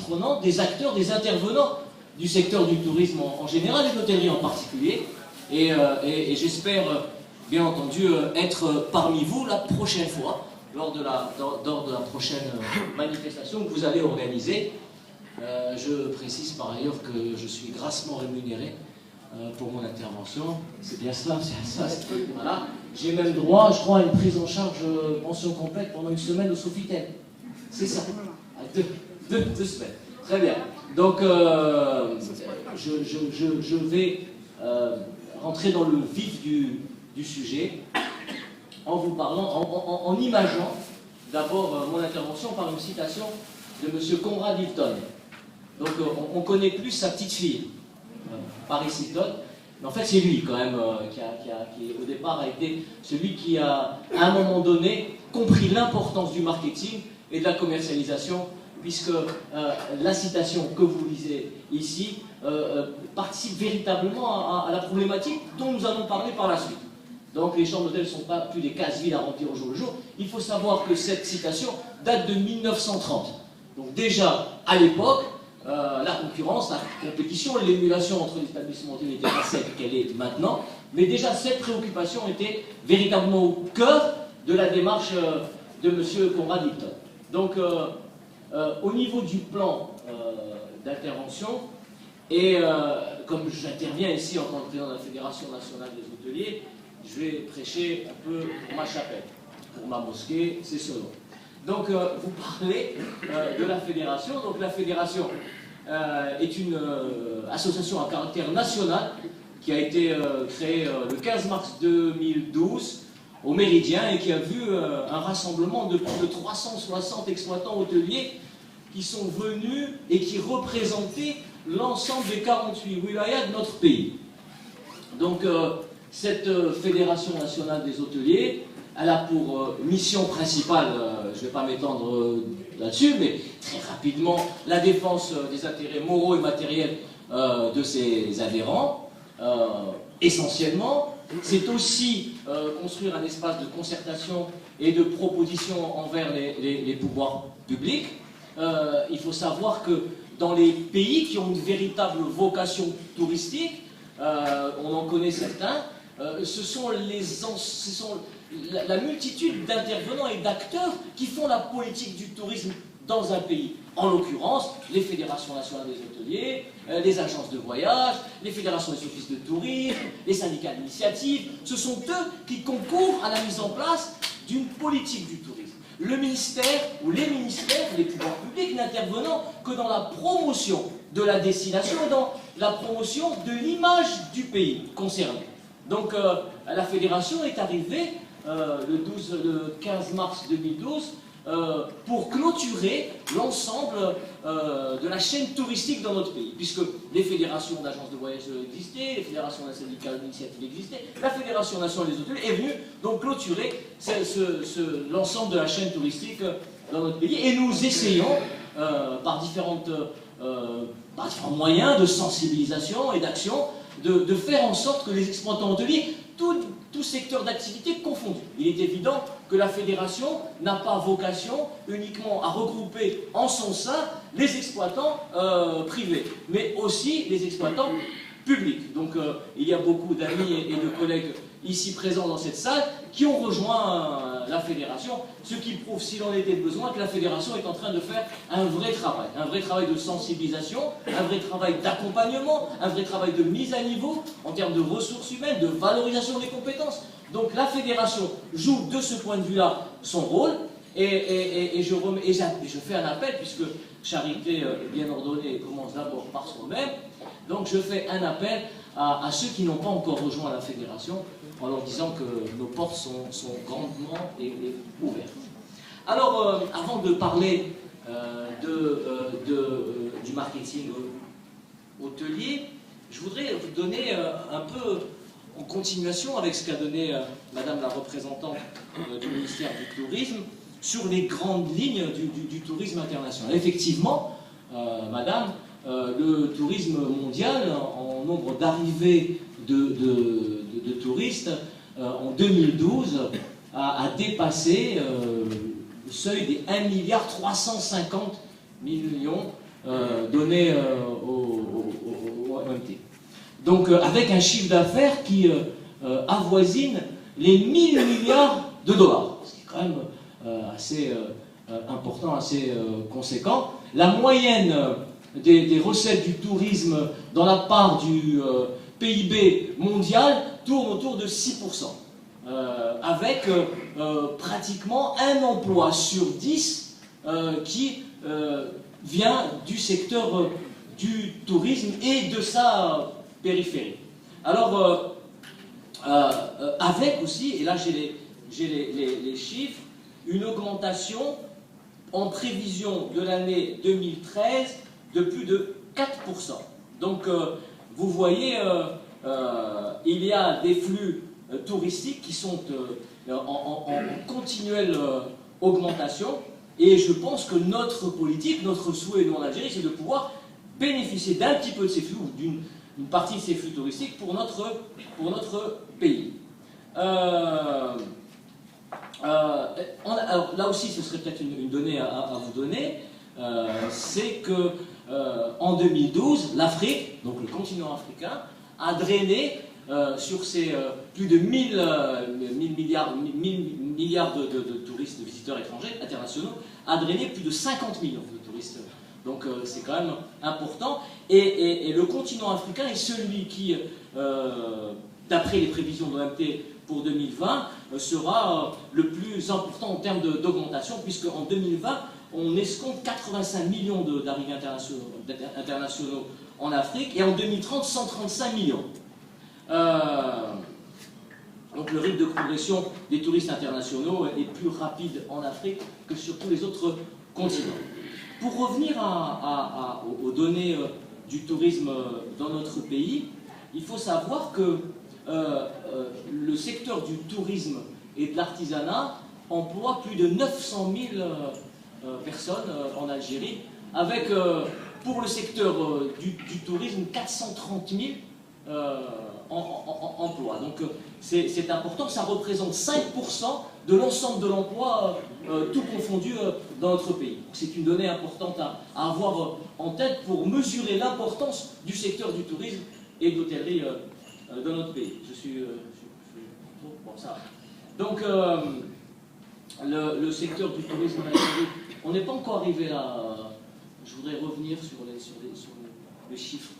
prenantes, des acteurs, des intervenants du secteur du tourisme en général et de l'hôtellerie en particulier. Et j'espère, bien entendu, être parmi vous la prochaine fois, lors de la prochaine manifestation que vous allez organiser. Je précise par ailleurs que je suis grassement rémunéré pour mon intervention. C'est bien cela, c'est ça. Voilà. J'ai même droit, je crois, à une prise en charge pension complète pendant une semaine au Sofitel. C'est ça. À deux semaines. Très bien. Donc, je vais rentrer dans le vif du sujet en vous parlant, en imageant d'abord mon intervention par une citation de M. Conrad Hilton. Donc, on connaît plus sa petite fille, Paris Hilton. Mais en fait, c'est lui, quand même, qui au départ a été celui qui a, à un moment donné, compris l'importance du marketing et de la commercialisation, puisque la citation que vous lisez ici participe véritablement à la problématique dont nous allons parler par la suite. Donc, les chambres d'hôtel ne sont pas plus des cases vides à remplir au jour le jour. Il faut savoir que cette citation date de 1930. Donc, déjà, à l'époque, la concurrence, la compétition, l'émulation entre les établissements hôteliers n'était pas celle qu'elle est maintenant, mais déjà cette préoccupation était véritablement au cœur de la démarche de M. Conrad Hilton. Donc, au niveau du plan d'intervention, et comme j'interviens ici en tant que président de la Fédération nationale des hôteliers, je vais prêcher un peu pour ma chapelle, pour ma mosquée, c'est selon. Donc, vous parlez de la fédération. Donc, la fédération est une association à caractère national qui a été créée le 15 mars 2012 au Méridien et qui a vu un rassemblement de plus de 360 exploitants hôteliers qui sont venus et qui représentaient l'ensemble des 48 wilayas de notre pays. Donc, cette fédération nationale des hôteliers, elle a pour mission principale, je ne vais pas m'étendre là-dessus, mais très rapidement, la défense des intérêts moraux et matériels de ses adhérents, essentiellement. C'est aussi construire un espace de concertation et de proposition envers les pouvoirs publics. Il faut savoir que dans les pays qui ont une véritable vocation touristique, on en connaît certains, ce sont la multitude d'intervenants et d'acteurs qui font la politique du tourisme dans un pays. En l'occurrence, les fédérations nationales des hôteliers, les agences de voyage, les fédérations des offices de tourisme, les syndicats d'initiative, ce sont eux qui concourent à la mise en place d'une politique du tourisme. Le ministère ou les ministères, les pouvoirs publics n'intervenant que dans la promotion de la destination et dans la promotion de l'image du pays concerné. Donc la fédération est arrivée le 15 mars 2012 pour clôturer l'ensemble de la chaîne touristique dans notre pays, puisque les fédérations d'agences de voyage existaient, les fédérations d'un syndicat d'initiative existaient, la Fédération nationale des hôteliers est venue donc clôturer l'ensemble de la chaîne touristique dans notre pays, et nous essayons par différents moyens de sensibilisation et d'action de faire en sorte que les exploitants hôteliers, tout secteur d'activité confondu. Il est évident que la fédération n'a pas vocation uniquement à regrouper en son sein les exploitants privés, mais aussi les exploitants publics. Donc il y a beaucoup d'amis et de collègues ici présents dans cette salle qui ont rejoint la fédération, ce qui prouve, s'il en était besoin, que la fédération est en train de faire un vrai travail de sensibilisation, un vrai travail d'accompagnement, un vrai travail de mise à niveau en termes de ressources humaines, de valorisation des compétences. Donc la fédération joue de ce point de vue-là son rôle, et je fais un appel, puisque charité bien ordonnée commence d'abord par soi-même. Donc je fais un appel à ceux qui n'ont pas encore rejoint la fédération, en leur disant que nos portes sont grandement ouvertes. Alors, avant de parler du marketing hôtelier, je voudrais vous donner un peu, en continuation avec ce qu'a donné Madame la représentante du ministère du Tourisme, sur les grandes lignes du tourisme international. Effectivement, Madame, le tourisme mondial, en nombre d'arrivées de touristes, en 2012, a dépassé le seuil des 1,350 milliard donné au OMT. Donc avec un chiffre d'affaires qui avoisine les 1000 milliards de dollars, ce qui est quand même assez important, assez conséquent. La moyenne des recettes du tourisme dans la part du PIB mondial tourne autour de 6%, avec pratiquement un emploi sur 10 qui vient du secteur du tourisme et de sa périphérie. Alors, avec aussi, et là j'ai les chiffres, une augmentation en prévision de l'année 2013 de plus de 4%. Donc, vous voyez, il y a des flux touristiques qui sont en continuelle augmentation, et je pense que notre politique, notre souhait nous en Algérie, c'est de pouvoir bénéficier d'un petit peu de ces flux, ou d'une partie de ces flux touristiques pour notre pays. Alors là aussi, ce serait peut-être une donnée à vous donner, c'est que en 2012, l'Afrique, donc le continent africain, a drainé sur ses plus de 1000 milliards de touristes, de visiteurs étrangers, internationaux, a drainé plus de 50 millions de touristes. Donc c'est quand même important. Et le continent africain est celui qui, d'après les prévisions de l'OMT pour 2020, sera le plus important en termes d'augmentation, puisque en 2020, on escompte 85 millions d'arrivées internationaux en Afrique, et en 2030, 135 millions. Donc le rythme de progression des touristes internationaux est plus rapide en Afrique que sur tous les autres continents. Pour revenir aux données du tourisme dans notre pays, il faut savoir que le secteur du tourisme et de l'artisanat emploie plus de 900 000 personnes en Algérie, avec pour le secteur du tourisme 430 000 emplois. Donc c'est important, ça représente 5% de l'ensemble de l'emploi, tout confondu, dans notre pays. C'est une donnée importante à avoir en tête pour mesurer l'importance du secteur du tourisme et de l'hôtellerie dans notre pays. Bon, ça. Donc le secteur du tourisme en Algérie, on n'est pas encore arrivé là. Je voudrais revenir sur les chiffres.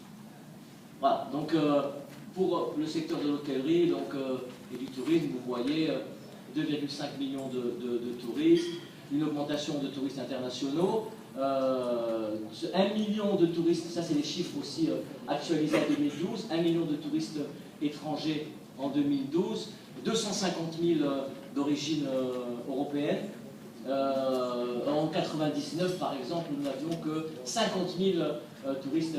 Voilà, donc pour le secteur de l'hôtellerie et du tourisme, vous voyez 2,5 millions de touristes, une augmentation de touristes internationaux, 1 million de touristes, ça c'est les chiffres aussi actualisés en 2012, 1 million de touristes étrangers en 2012, 250 000 d'origine européenne. En 1999, par exemple, nous n'avions que 50 000 touristes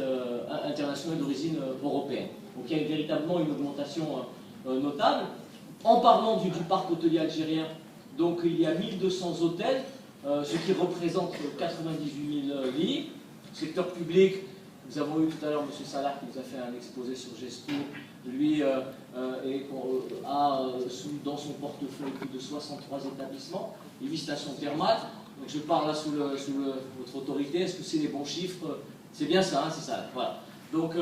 internationaux d'origine européenne. Donc il y a véritablement une augmentation notable. En parlant du parc hôtelier algérien, donc il y a 1200 hôtels, ce qui représente 98 000 lits. Secteur public, nous avons eu tout à l'heure M. Salah qui nous a fait un exposé sur Gesto. Lui a dans son portefeuille plus de 63 établissements, et 8 stations thermales. Donc je parle là sous votre autorité. Est-ce que c'est les bons chiffres? C'est bien ça, hein, c'est ça. Voilà. Donc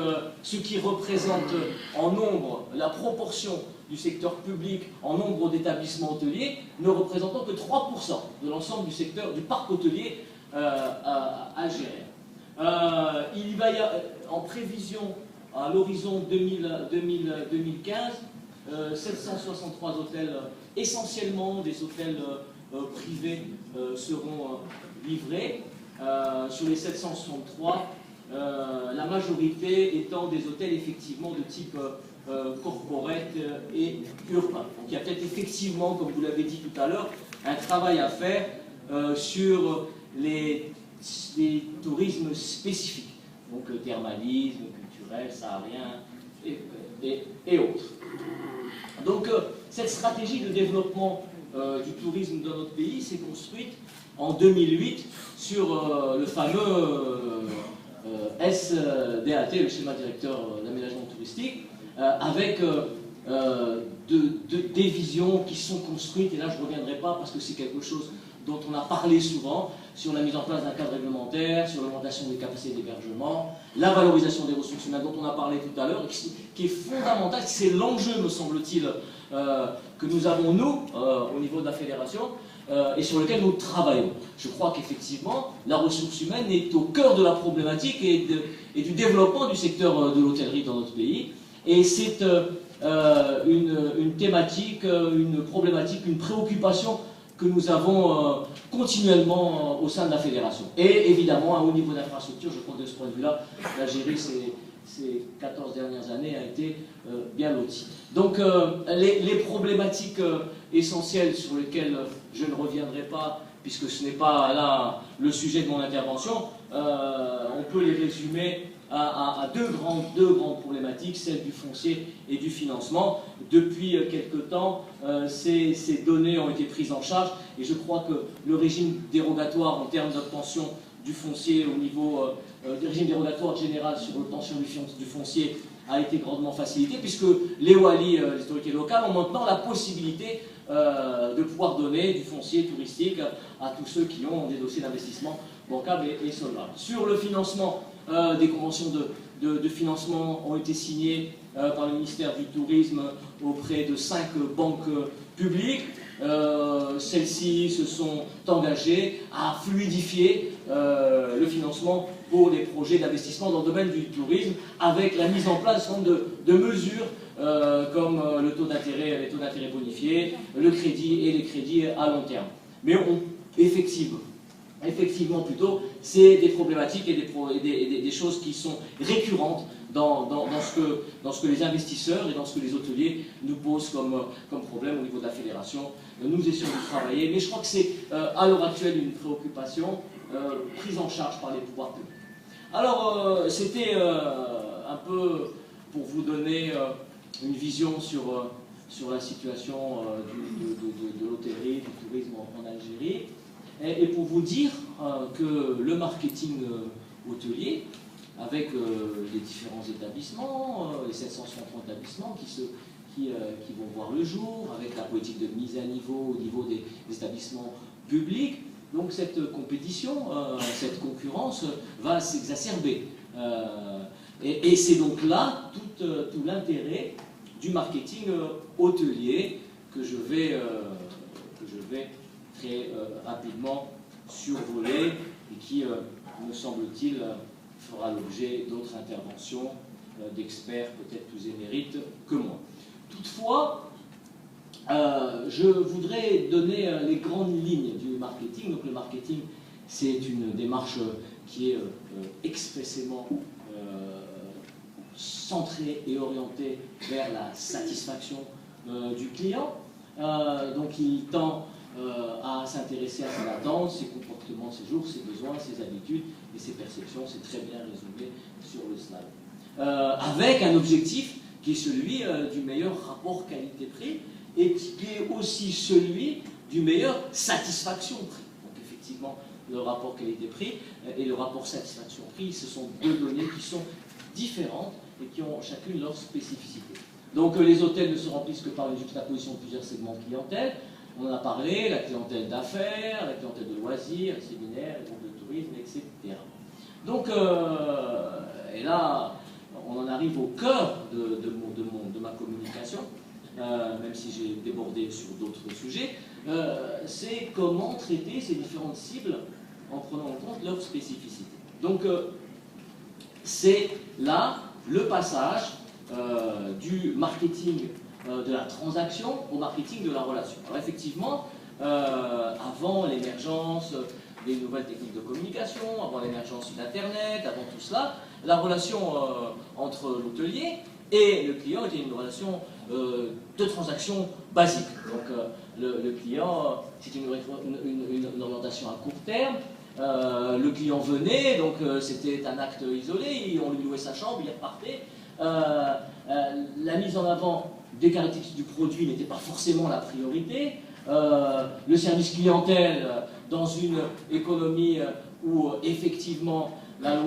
ce qui représente en nombre la proportion du secteur public en nombre d'établissements hôteliers, ne représentant que 3% de l'ensemble du secteur du parc hôtelier algérien. Il va y avoir, en prévision à l'horizon 2015, 763 hôtels, essentiellement des hôtels privés, seront livrés. Sur les 763, la majorité étant des hôtels effectivement de type corporate et urbain. Donc il y a peut-être effectivement, comme vous l'avez dit tout à l'heure, un travail à faire sur les tourismes spécifiques, donc le thermalisme, culturel, saharien et autres. Donc cette stratégie de développement du tourisme dans notre pays s'est construite en 2008 sur le fameux SDAT, le schéma directeur d'aménagement touristique, avec des visions qui sont construites, et là je ne reviendrai pas parce que c'est quelque chose dont on a parlé souvent, sur la mise en place d'un cadre réglementaire, sur l'augmentation des capacités d'hébergement, la valorisation des ressources humaines dont on a parlé tout à l'heure, qui est fondamentale, c'est l'enjeu, me semble-t-il, que nous avons, nous, au niveau de la fédération, et sur lequel nous travaillons. Je crois qu'effectivement, la ressource humaine est au cœur de la problématique et du développement du secteur de l'hôtellerie dans notre pays. Et c'est une thématique, une problématique, une préoccupation que nous avons continuellement au sein de la fédération. Et évidemment, au niveau d'infrastructure, je crois que de ce point de vue-là, l'Algérie, ces 14 dernières années, a été bien lotie. Donc, les problématiques essentielles sur lesquelles je ne reviendrai pas, puisque ce n'est pas là le sujet de mon intervention, on peut les résumer à deux grandes problématiques, celle du foncier et du financement. Depuis quelque temps, ces données ont été prises en charge et je crois que le régime dérogatoire en termes d'obtention du foncier au niveau du régime dérogatoire général sur l'obtention du foncier a été grandement facilité puisque les WALI, les autorités locales, ont maintenant la possibilité de pouvoir donner du foncier touristique à tous ceux qui ont des dossiers d'investissement bancables et solvables. Sur le financement, des conventions de financement ont été signées par le ministère du Tourisme auprès de 5 banques publiques. Celles-ci se sont engagées à fluidifier le financement pour les projets d'investissement dans le domaine du tourisme avec la mise en place de mesures comme les taux d'intérêt bonifiés, le crédit et les crédits à long terme. Mais effectivement plutôt, c'est des problématiques et des choses qui sont récurrentes dans ce que les investisseurs et dans ce que les hôteliers nous posent comme problème au niveau de la fédération. Nous essayons de travailler, mais je crois que c'est à l'heure actuelle une préoccupation prise en charge par les pouvoirs publics. Alors, c'était un peu pour vous donner une vision sur la situation de l'hôtellerie, du tourisme en Algérie. Et pour vous dire que le marketing hôtelier, avec les différents établissements, les 760 établissements qui vont voir le jour, avec la politique de mise à niveau au niveau des établissements publics, donc cette compétition, cette concurrence va s'exacerber. Et c'est donc là tout l'intérêt du marketing hôtelier que je vais très rapidement survolé et qui, me semble-t-il, fera l'objet d'autres interventions d'experts peut-être plus émérites que moi. Toutefois, je voudrais donner les grandes lignes du marketing. Donc le marketing, c'est une démarche qui est expressément centrée et orientée vers la satisfaction du client. Donc il tend à s'intéresser à ses attentes, ses comportements, ses jours, ses besoins, ses habitudes et ses perceptions. C'est très bien résumé sur le slide. Avec un objectif qui est celui du meilleur rapport qualité-prix et qui est aussi celui du meilleur satisfaction-prix. Donc effectivement, le rapport qualité-prix et le rapport satisfaction-prix, ce sont deux données qui sont différentes et qui ont chacune leur spécificité. Donc les hôtels ne se remplissent que par une juxtaposition de plusieurs segments de clientèle. On en a parlé, la clientèle d'affaires, la clientèle de loisirs, les séminaires, les groupes de tourisme, etc. Donc, et là, on en arrive au cœur de ma communication, même si j'ai débordé sur d'autres sujets, c'est comment traiter ces différentes cibles en prenant en compte leurs spécificités. Donc, c'est là le passage du marketing de la transaction au marketing de la relation. Alors effectivement, avant l'émergence des nouvelles techniques de communication, avant l'émergence d'Internet, avant tout cela, la relation entre l'hôtelier et le client était une relation de transaction basique. Donc le client, c'était une orientation à court terme. Le client venait, donc c'était un acte isolé, on lui louait sa chambre, il repartait. La mise en avant des caractéristiques du produit n'était pas forcément la priorité. Le service clientèle, dans une économie où effectivement la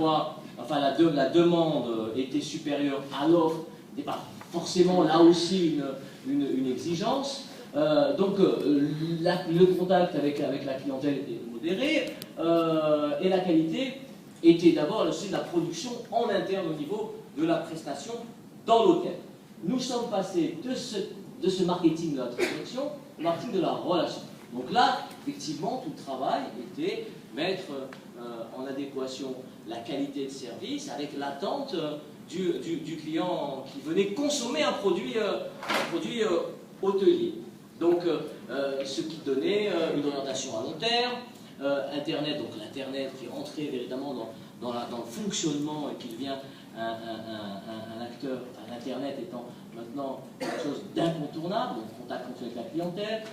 demande était supérieure à l'offre, n'était pas forcément là aussi une exigence. Le contact avec la clientèle était modéré, et la qualité était d'abord aussi de la production en interne au niveau de la prestation dans l'hôtel. Nous sommes passés de ce marketing de la transaction au marketing de la relation. Donc là, effectivement, tout le travail était mettre en adéquation la qualité de service avec l'attente du client qui venait consommer un produit hôtelier. Donc, ce qui donnait une orientation à long terme, Internet, donc l'Internet qui rentrait véritablement dans le fonctionnement et qui devient un acteur, l'Internet étant maintenant quelque chose d'incontournable, donc contact avec la clientèle,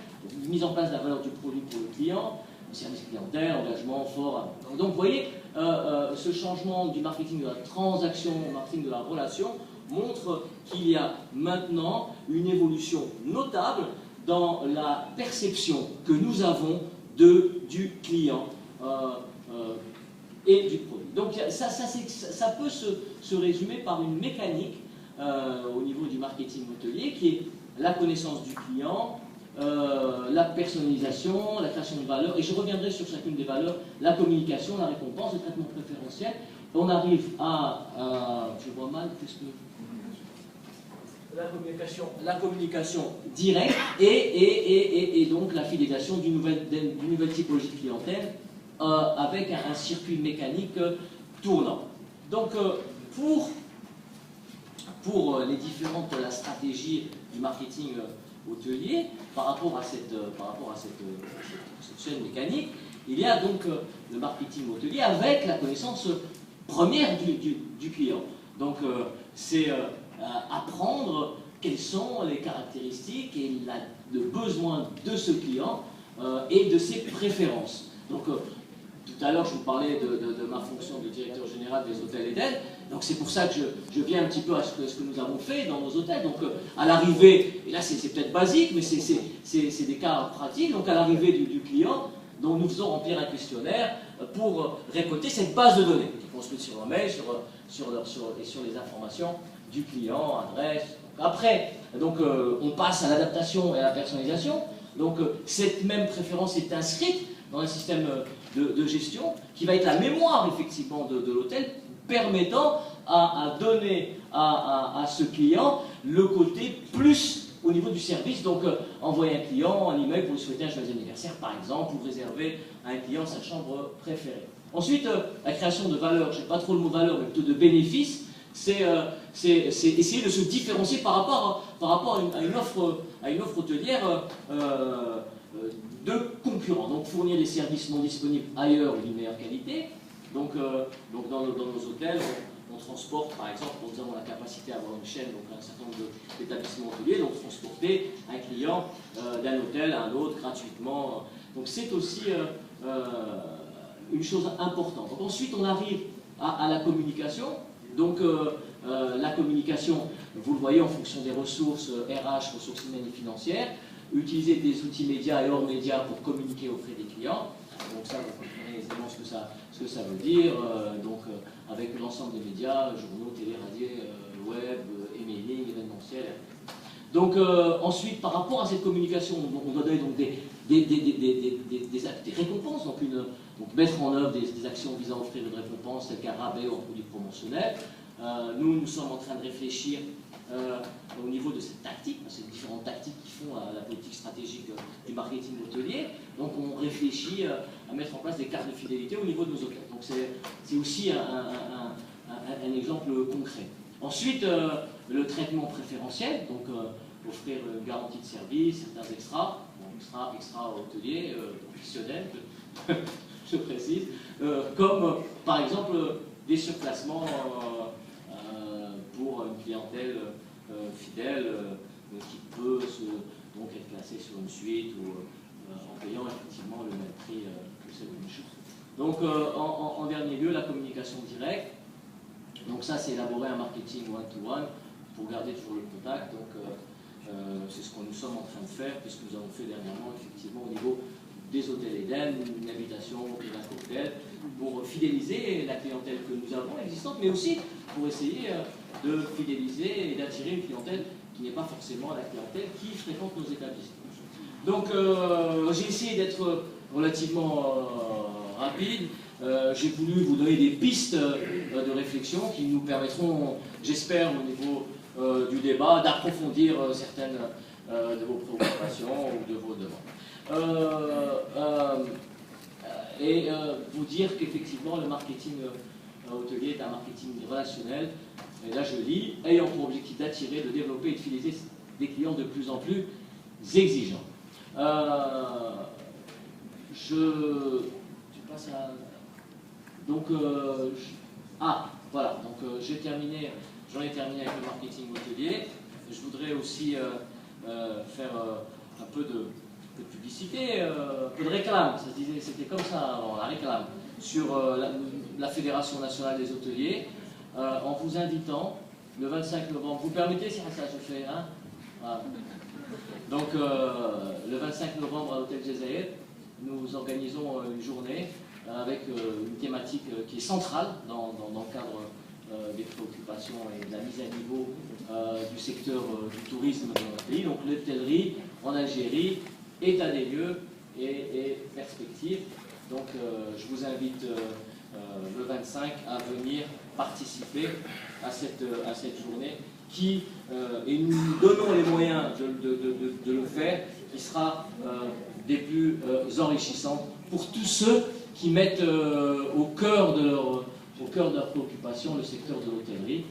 mise en place de la valeur du produit pour le client, service clientèle, engagement fort. Donc vous voyez, ce changement du marketing de la transaction au marketing de la relation montre qu'il y a maintenant une évolution notable dans la perception que nous avons du client et du produit. Donc ça peut se résumer par une mécanique au niveau du marketing hôtelier qui est la connaissance du client, la personnalisation, la création de valeur, et je reviendrai sur chacune des valeurs, la communication, la récompense, le traitement préférentiel. On arrive je vois mal, qu'est-ce que... La communication directe et donc la fidélisation d'une nouvelle typologie de clientèle avec un circuit mécanique tournant. Donc pour les différentes la stratégie du marketing hôtelier par rapport à cette chaîne mécanique, il y a donc le marketing hôtelier avec la connaissance première du client. Donc c'est apprendre quelles sont les caractéristiques et le besoin de ce client et de ses préférences. Donc tout à l'heure je vous parlais de ma fonction de directeur général des hôtels Eden. Donc c'est pour ça que je viens un petit peu à ce que nous avons fait dans nos hôtels. Donc à l'arrivée, et là c'est peut-être basique, mais c'est des cas pratiques, donc à l'arrivée du client, donc nous faisons remplir un questionnaire pour récolter cette base de données qui est construite sur un mail, sur les informations du client, adresse. Après, donc, on passe à l'adaptation et à la personnalisation. Donc cette même préférence est inscrite dans un système de gestion qui va être la mémoire effectivement de l'hôtel, permettant à donner à ce client le côté plus au niveau du service. Donc envoyer un client un email pour lui souhaiter un joyeux anniversaire par exemple, ou réserver à un client sa chambre préférée. Ensuite, la création de valeur, je n'ai pas trop le mot valeur, mais plutôt de bénéfices, c'est essayer de se différencier par rapport à une offre hôtelière de concurrents. Donc fournir des services non disponibles ailleurs ou d'une meilleure qualité. Donc dans nos hôtels, on transporte, par exemple, nous avons la capacité à avoir une chaîne, donc un certain nombre d'établissements hôteliers, donc transporter un client d'un hôtel à un autre gratuitement. Donc c'est aussi une chose importante. Donc ensuite, on arrive à la communication. Donc la communication, vous le voyez, en fonction des ressources RH, ressources humaines et financières, utiliser des outils médias et hors médias pour communiquer auprès des clients. Donc ça, vous comprenez aisément ce que ça veut dire. Avec l'ensemble des médias, journaux, télé, radio, web, emailing, événementiel. Donc ensuite, par rapport à cette communication, on doit donner donc des récompenses, donc mettre en œuvre des actions visant à offrir une récompense, telles qu'un rabais ou un produit promotionnel. Nous sommes en train de réfléchir au niveau de cette tactique, ces différentes tactiques qui font la politique stratégique du marketing hôtelier. Donc on réfléchit à mettre en place des cartes de fidélité au niveau de nos hôtels. Donc c'est aussi un exemple concret. Ensuite, le traitement préférentiel, donc offrir une garantie de service, certains extras, extra hôteliers, professionnels, je précise, comme par exemple des surclassements pour une clientèle fidèle qui peut donc être classée sur une suite ou en payant effectivement le même prix que celle d'une chose. Donc en dernier lieu, la communication directe. Donc ça, c'est élaborer un marketing one-to-one pour garder toujours le contact. Donc c'est ce que nous sommes en train de faire, puisque nous avons fait dernièrement effectivement au niveau des hôtels Eden, une invitation d'un cocktail pour fidéliser la clientèle que nous avons existante, mais aussi pour essayer de fidéliser et d'attirer une clientèle qui n'est pas forcément la clientèle qui fréquente nos établissements. Donc j'ai essayé d'être relativement rapide. J'ai voulu vous donner des pistes de réflexion qui nous permettront, j'espère, au niveau du débat, d'approfondir certaines de vos préoccupations ou de vos demandes. Et vous dire qu'effectivement le marketing hôtelier est un marketing relationnel, et là je lis, ayant pour objectif d'attirer, de développer et de fidéliser des clients de plus en plus exigeants. Tu passes à... Donc, voilà, donc j'en ai terminé avec le marketing hôtelier. Je voudrais aussi faire un peu de publicité, un peu de réclame, ça se disait, c'était comme ça avant, la réclame, sur la Fédération nationale des hôteliers, en vous invitant le 25 novembre. Vous permettez, si ça je fais, hein, voilà. Donc, le 25 novembre à l'hôtel Jazair, nous organisons une journée avec une thématique qui est centrale dans le cadre des préoccupations et de la mise à niveau du secteur du tourisme dans notre pays. Donc, l'hôtellerie en Algérie, état des lieux et perspective. Donc, je vous invite le 25 à venir participer à cette journée qui, et nous nous donnons les moyens de le faire, qui sera des plus enrichissantes pour tous ceux qui mettent au cœur de leurs préoccupations le secteur de l'hôtellerie,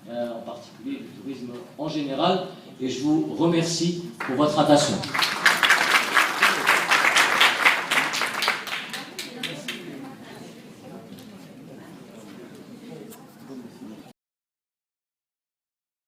en particulier du tourisme en général. Et je vous remercie pour votre attention.